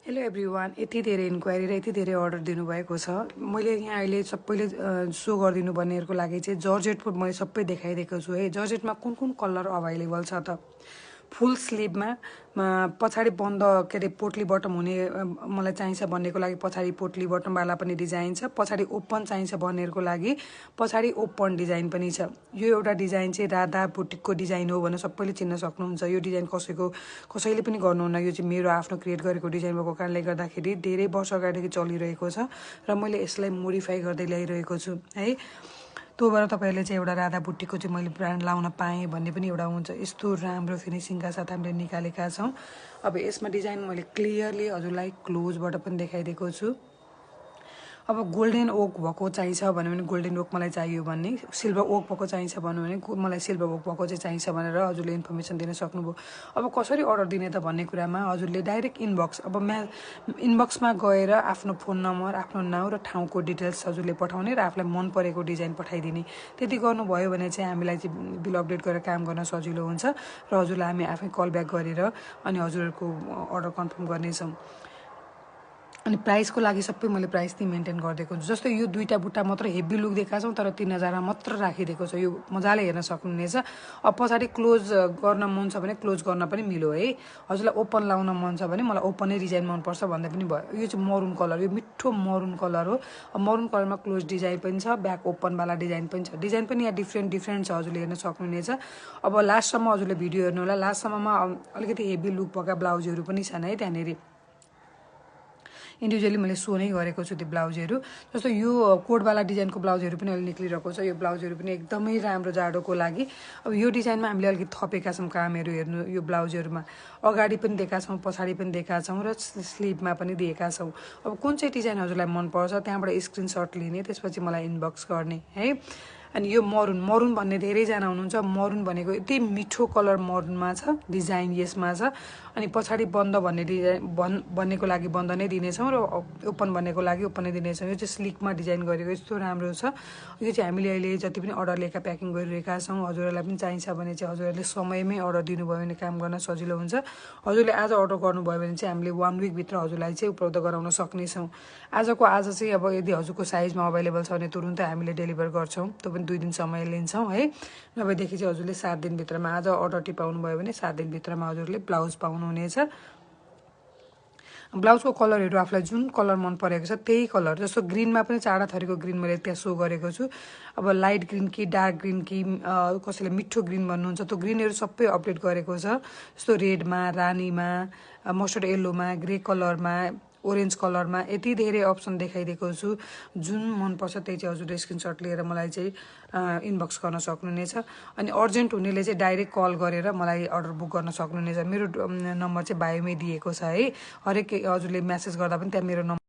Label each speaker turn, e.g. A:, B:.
A: Hello everyone, यति धेरै inquiry र यति धेरै अर्डर दिनुभएको छ। मैले यहाँ अहिले सबैले सो गरिदिनु पर्नेहरूको लागि चाहिँ जर्जेटको मैले सबै देखाइदिएको छु है। जर्जेटमा कुन कुन कलर अभाइलेबल छ त? फुल स्लिभमा पछाडि बन्द के अरे पोटली बटम हुने मलाई चाहिन्छ भन्नेको लागि पछाडि पोटली बटमवाला पनि डिजाइन छ। पछाडि ओपन चाहिन्छ भन्नेहरूको लागि पछाडि ओपन डिजाइन पनि छ। यो एउटा डिजाइन चाहिँ राधा बुटिकको डिजाइन हो भनेर सबैले चिन्न सक्नुहुन्छ। यो डिजाइन कसैले पनि गर्नुहुन्न। यो चाहिँ मेरो आफ्नो क्रिएट गरेको डिजाइन भएको कारणले गर्दाखेरि धेरै वर्ष अगाडिदेखि चलिरहेको छ र मैले यसलाई मोडिफाई गर्दै ल्याइरहेको छु है। त्यो भएर तपाईँहरूले चाहिँ एउटा राधा बुट्टीको चाहिँ मैले ब्रान्ड लाउन पाएँ भन्ने पनि एउटा हुन्छ। यस्तो राम्रो फिनिसिङका साथ हामीले निकालेका छौँ। अब यसमा डिजाइन मैले क्लियरली हजुरलाई क्लोजबाट पनि देखाइदिएको छु। अब गोल्डन ओक भएको चाहिन्छ भन्यो भने गोल्डन ओक मलाई चाहियो भन्ने, सिल्भर ओक भएको चाहिन्छ भन्यो भने मलाई सिल्भर ओक भएको चाहिँ चाहिन्छ भनेर हजुरले इन्फर्मेसन दिन सक्नुभयो। अब कसरी अर्डर दिने त भन्ने कुरामा हजुरले डाइरेक्ट इनबक्स, अब इनबक्समा गएर आफ्नो फोन नम्बर, आफ्नो नाउँ र ठाउँको डिटेल्स हजुरले पठाउने र आफूलाई मन परेको डिजाइन पठाइदिने। त्यति गर्नुभयो भने चाहिँ हामीलाई चाहिँ बिल अपडेट गरेर काम गर्न सजिलो हुन्छ र हजुरलाई हामी आफै कल ब्याक गरेर अनि हजुरहरूको अर्डर कन्फर्म गर्नेछौँ। अनि प्राइसको लागि सबै मैले प्राइस नै मेन्टेन गरिदिएको छु। जस्तो यो दुईटा बुट्टा मात्र हेभी लुक देखाएको छौँ तर 3000 मात्र राखिदिएको छ। यो मजाले हेर्न सक्नुहुनेछ। अब पछाडि क्लोज गर्न मन छ भने क्लोज गर्न पनि मिल्यो है। हजुरलाई ओपन लाउन मन छ भने मलाई ओपनै डिजाइन मनपर्छ भन्दै पनि भयो। यो चाहिँ मरुन कलर, यो मिठो मरुन कलर हो। अब मरुन कलरमा क्लोज डिजाइन पनि छ, ब्याक ओपनवाला डिजाइन पनि छ। डिजाइन पनि यहाँ डिफ्रेन्ट छ, हजुरले हेर्न सक्नुहुनेछ। अब लास्टसम्म हजुरले भिडियो हेर्नु होला। लास्टसम्ममा अलिकति हेभी लुक भएका ब्लाउजहरू पनि छन् है। त्यहाँनिर इन्डिभिजुअली मैले सो नै गरेको छु त्यो ब्लाउजहरू। जस्तो यो कोडवाला डिजाइनको ब्लाउजहरू पनि अहिले निक्लिरहेको छ। यो ब्लाउजहरू पनि एकदमै राम्रो जाडोको लागि। अब यो डिजाइनमा हामीले अलिकति थपेका छौँ कामहरू। हेर्नु, यो ब्लाउजहरूमा अगाडि पनि दिएका छौँ, पछाडि पनि दिएका छौँ र स्लिभमा पनि दिएका छौँ। अब कुन चाहिँ डिजाइन हजुरलाई मनपर्छ त्यहाँबाट स्क्रिनसट लिने, त्यसपछि मलाई इनबक्स गर्ने है। अनि यो मरुन भन्ने धेरैजना हुनुहुन्छ। मरुन भनेको यति मिठो कलर मरुनमा छ, डिजाइन यसमा छ। अनि पछाडि बन्द भन्ने डिजाइन भन्नेको लागि बन्द नै दिनेछौँ र ओपन भन्नेको लागि ओपन नै दिनेछौँ। यो चाहिँ स्लिकमा डिजाइन गरेको यस्तो राम्रो छ। यो चाहिँ हामीले अहिले जति पनि अर्डर लिएका प्याकिङ गरिरहेका छौँ। हजुरहरूलाई पनि चाहिन्छ भने चाहिँ हजुरहरूले समयमै अर्डर दिनुभयो भने काम गर्न सजिलो हुन्छ। हजुरले आज अर्डर गर्नुभयो भने चाहिँ हामीले 1 विकभित्र हजुरलाई चाहिँ उपलब्ध गराउन सक्नेछौँ। आजको आज चाहिँ अब यदि हजुरको साइजमा अभाइलेबल छ भने तुरुन्तै हामीले डेलिभर गर्छौँ। त्यो पनि 2 दिन समय लिन्छौँ है। नभएदेखि चाहिँ हजुरले 7 दिनभित्रमा आज अर्डर टिपाउनु भयो भने 7 दिनभित्रमा हजुरले ब्लाउज पाउनुहुनेछ। ब्लाउजको कलरहरू आफूलाई जुन कलर मन परेको छ त्यही कलर। जस्तो ग्रिनमा पनि 4 थरीको ग्रिन मैले त्यहाँ सो गरेको छु। अब लाइट ग्रिन कि डार्क ग्रिन कि कसैले मिठो ग्रिन भन्नुहुन्छ त्यो ग्रिनहरू सबै अपडेट गरेको छ। जस्तो रेडमा, रानीमा, मस्टर्ड येल्लोमा, ग्रे कलरमा, ओरेन्ज कलरमा यति धेरै अप्सन देखाइदिएको छु। जुन मनपर्छ त्यही चाहिँ हजुरले स्क्रिनसट लिएर मलाई चाहिँ इनबक्स गर्न सक्नुहुनेछ। अनि अर्जेन्ट हुनेले चाहिँ डाइरेक्ट कल गरेर मलाई अर्डर बुक गर्न सक्नुहुनेछ। मेरो नम्बर चाहिँ बायोमै दिएको छ है। हरेक हजुरले म्यासेज गर्दा पनि त्यहाँ मेरो नम्बर